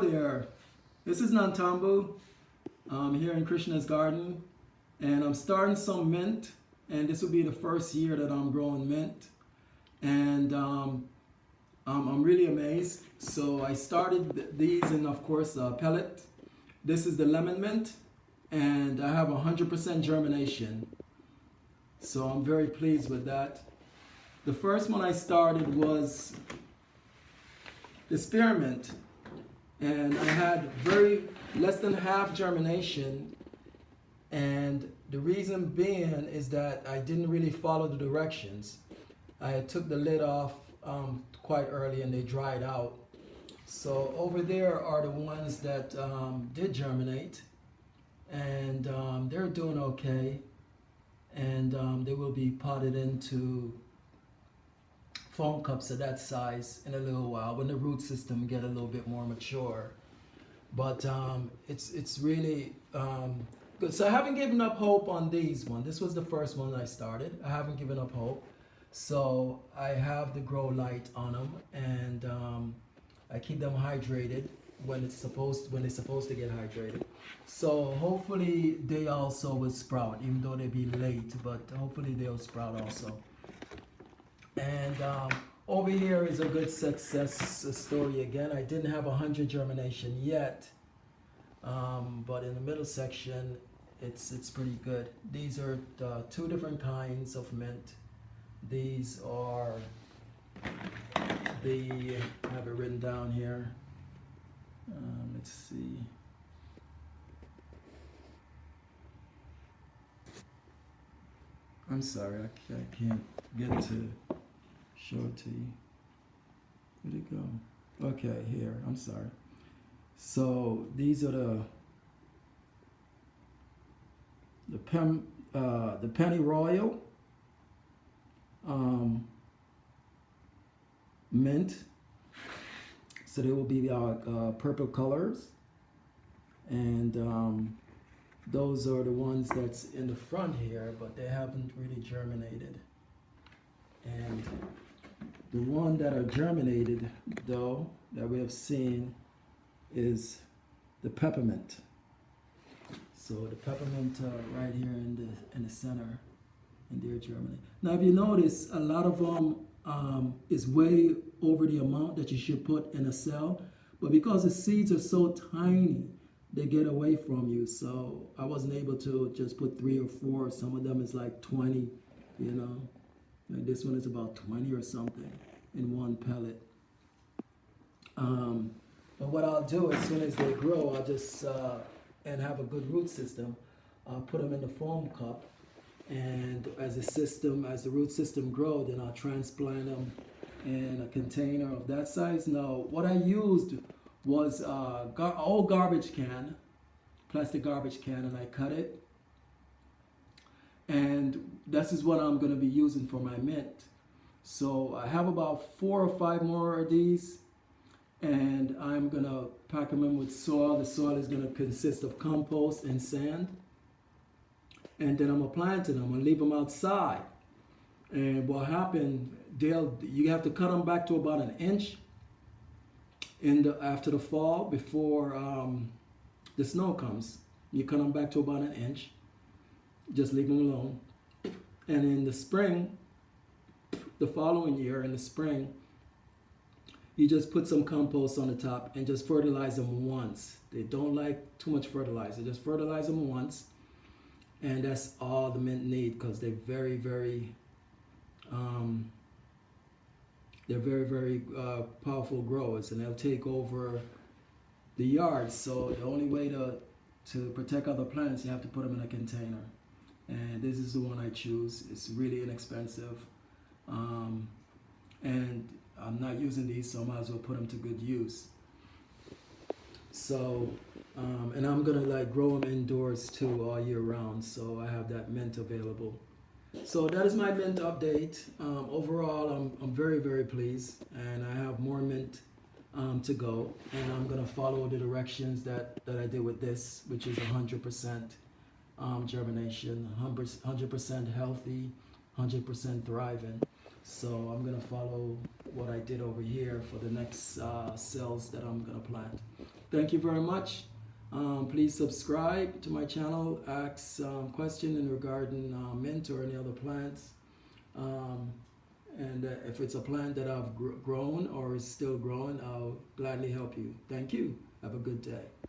Hello there. This is Nantambu. I'm here in Krishna's garden, and I'm starting some mint. And this will be the first year that I'm growing mint, and I'm really amazed. So I started these in, of course, pellet. This is the lemon mint, and I have 100% germination. So I'm very pleased with that. The first one I started was the spearmint, and I had very less than half germination, and the reason being is that I didn't really follow the directions. I took the lid off quite early and they dried out. So over there are the ones that did germinate, and they're doing okay, and they will be potted into foam cups of that size in a little while when the root system get a little bit more mature. But it's really good. So I haven't given up hope on these one. This was the first one I started. I haven't given up hope. So I have the grow light on them, and I keep them hydrated when they're supposed to get hydrated. So hopefully they also will sprout, even though they be late. But hopefully they'll sprout also. And over here is a good success story again. I didn't have 100 germination yet, but in the middle section, it's pretty good. These are two different kinds of mint. These are I have it written down here. Let's see. I'm sorry, I can't get to show it to you. Where'd it go? Okay, here. I'm sorry. So these are the Penny Royal mint. So they will be purple colors, and those are the ones that's in the front here, but they haven't really germinated. And the one that are germinated, though, that we have seen is the peppermint. So the peppermint right here in the center, and they're germinated. Now, if you notice, a lot of them is way over the amount that you should put in a cell, but because the seeds are so tiny, they get away from you. So I wasn't able to just put 3 or 4. Some of them is like 20, you know. Like this one is about 20 or something in one pellet. But what I'll do as soon as they grow, I'll just, and have a good root system, I'll put them in the foam cup. And as the root system grow, then I'll transplant them in a container of that size. Now, what I used was old garbage can, plastic garbage can, and I cut it. And this is what I'm going to be using for my mint. So I have about 4 or 5 more of these, and I'm going to pack them in with soil. The soil is going to consist of compost and sand. And then I'm going to plant them. I'm going to leave them outside. And what happened, you have to cut them back to about an inch after the fall, before the snow comes. You cut them back to about an inch. Just leave them alone. And in the spring, the following year in the spring, you just put some compost on the top and just fertilize them once. They don't like too much fertilizer. Just fertilize them once, and that's all the mint need, because they're very, very powerful growers, and they'll take over the yard. So the only way to protect other plants, you have to put them in a container. And this is the one I choose. It's really inexpensive, and I'm not using these, so I might as well put them to good use. So, and I'm gonna like grow them indoors too all year round, so I have that mint available. So that is my mint update. Overall, I'm very, very pleased, and I have more mint to go, and I'm gonna follow the directions that I did with this, which is 100% germination, 100% healthy, 100% thriving. So I'm gonna follow what I did over here for the next cells that I'm gonna plant. Thank you very much. Please subscribe to my channel. Ask question in regarding mint or any other plants. And if it's a plant that I've grown or is still growing, I'll gladly help you. Thank you. Have a good day.